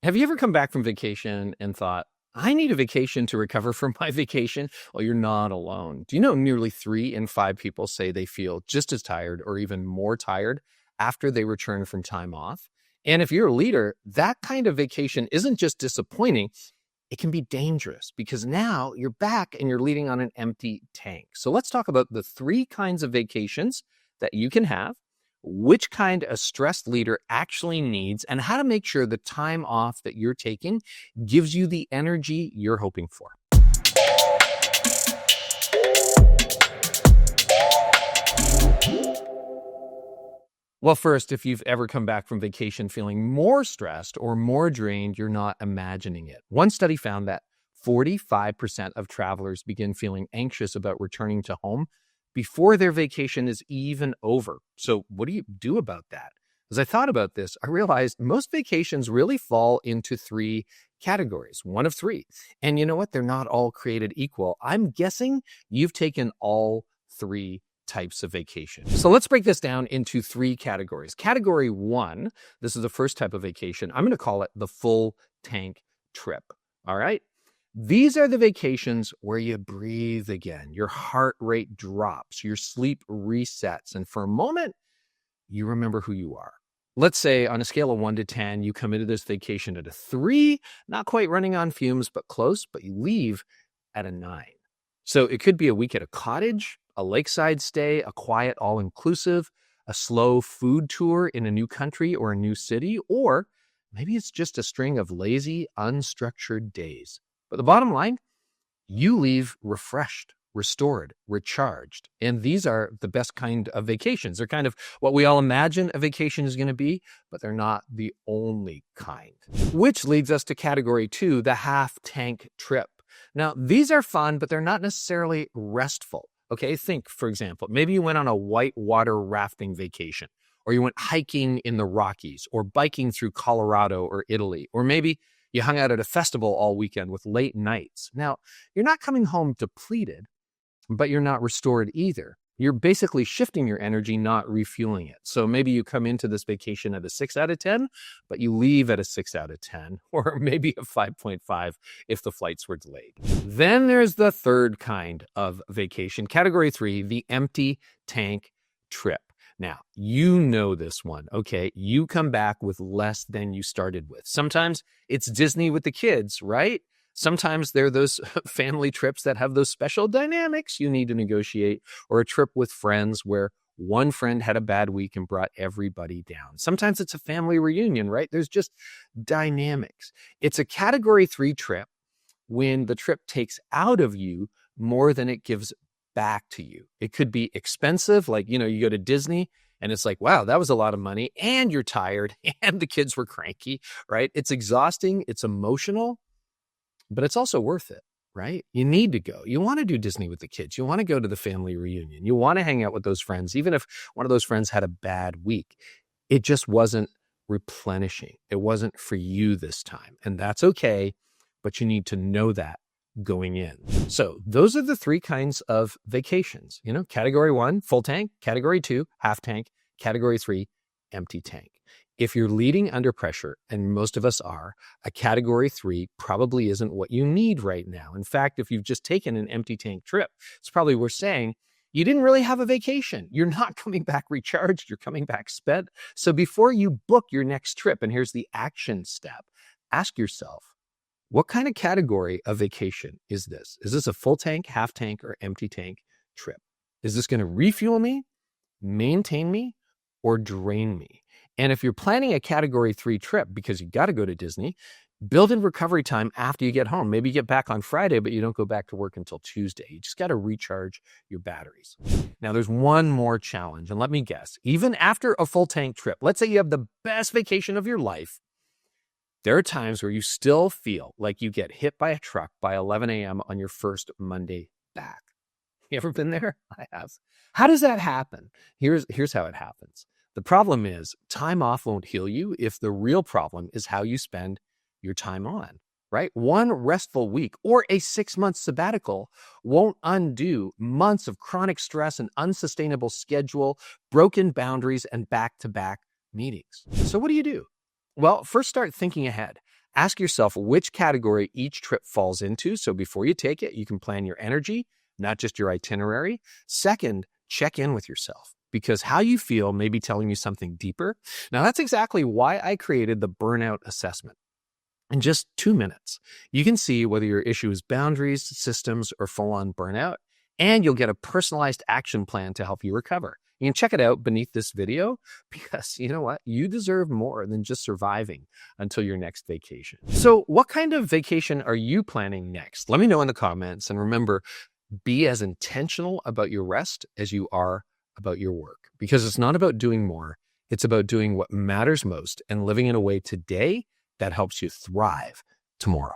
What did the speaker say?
Have you ever come back from vacation and thought, I need a vacation to recover from my vacation? Well, you're not alone. Do you know nearly 3 in 5 people say they feel just as tired or even more tired after they return from time off? And if you're a leader, that kind of vacation isn't just disappointing, it can be dangerous because now you're back and you're leading on an empty tank. So let's talk about the 3 kinds of vacations that you can have, which kind a stressed leader actually needs, and how to make sure the time off that you're taking gives you the energy you're hoping for. Well, first, if you've ever come back from vacation feeling more stressed or more drained, you're not imagining it. One study found that 45% of travelers begin feeling anxious about returning to home before their vacation is even over. So what do you do about that? As I thought about this, I realized most vacations really fall into 3 categories, one of 3. And you know what? They're not all created equal. I'm guessing you've taken all 3 types of vacation. So let's break this down into 3 categories. Category 1, this is the first type of vacation. I'm going to call it the full tank trip. All right. These are the vacations where you breathe again, your heart rate drops, your sleep resets, and for a moment, you remember who you are. Let's say on a scale of 1 to 10, you come into this vacation at a 3, not quite running on fumes, but close, but you leave at a 9. So it could be a week at a cottage, a lakeside stay, a quiet all-inclusive, a slow food tour in a new country or a new city, or maybe it's just a string of lazy, unstructured days. But the bottom line, you leave refreshed, restored, recharged. And these are the best kind of vacations. They're kind of what we all imagine a vacation is going to be, but they're not the only kind. Which leads us to category 2, the half-tank trip. Now, these are fun, but they're not necessarily restful. Okay, think, for example, maybe you went on a whitewater rafting vacation, or you went hiking in the Rockies, or biking through Colorado or Italy, or maybe you hung out at a festival all weekend with late nights. Now, you're not coming home depleted, but you're not restored either. You're basically shifting your energy, not refueling it. So maybe you come into this vacation at a 6 out of 10, but you leave at a 6 out of 10, or maybe a 5.5 if the flights were delayed. Then there's the third kind of vacation, category 3, the empty tank trip. Now, you know this one, okay? You come back with less than you started with. Sometimes it's Disney with the kids, right? Sometimes they're those family trips that have those special dynamics you need to negotiate, or a trip with friends where one friend had a bad week and brought everybody down. Sometimes it's a family reunion, right? There's just dynamics. It's a category 3 trip when the trip takes out of you more than it gives back to you. It could be expensive, like, you go to Disney and it's like, wow, that was a lot of money, and you're tired and the kids were cranky, right? It's exhausting, it's emotional, but it's also worth it, right? You need to go. You want to do Disney with the kids. You want to go to the family reunion. You want to hang out with those friends, even if one of those friends had a bad week. It just wasn't replenishing. It wasn't for you this time, and that's okay, but you need to know that going in. So those are the 3 kinds of vacations. Category 1, full tank. Category 2, half tank. Category 3, empty tank. If you're leading under pressure, and most of us are, a category 3 probably isn't what you need right now. In fact, if you've just taken an empty tank trip, it's probably worth saying you didn't really have a vacation. You're not coming back recharged. You're coming back spent. So before you book your next trip, and here's the action step, ask yourself, what kind of category of vacation is this? Is this a full tank, half tank, or empty tank trip? Is this going to refuel me, maintain me, or drain me? And if you're planning a category 3 trip because you got to go to Disney, build in recovery time after you get home. Maybe you get back on Friday, but you don't go back to work until Tuesday. You just got to recharge your batteries. Now, there's one more challenge, and let me guess. Even after a full tank trip, let's say you have the best vacation of your life, there are times where you still feel like you get hit by a truck by 11 a.m. on your first Monday back. You ever been there? I have. How does that happen? Here's how it happens. The problem is time off won't heal you if the real problem is how you spend your time on, right? One restful week or a 6-month sabbatical won't undo months of chronic stress and unsustainable schedule, broken boundaries, and back-to-back meetings. So what do you do? Well, first start thinking ahead. Ask yourself which category each trip falls into. So before you take it, you can plan your energy, not just your itinerary. Second, check in with yourself, because how you feel may be telling you something deeper. Now, that's exactly why I created the burnout assessment. In just 2 minutes, you can see whether your issue is boundaries, systems, or full-on burnout, and you'll get a personalized action plan to help you recover. You can check it out beneath this video, because you know what? You deserve more than just surviving until your next vacation. So what kind of vacation are you planning next? Let me know in the comments. And remember, be as intentional about your rest as you are about your work, because it's not about doing more. It's about doing what matters most and living in a way today that helps you thrive tomorrow.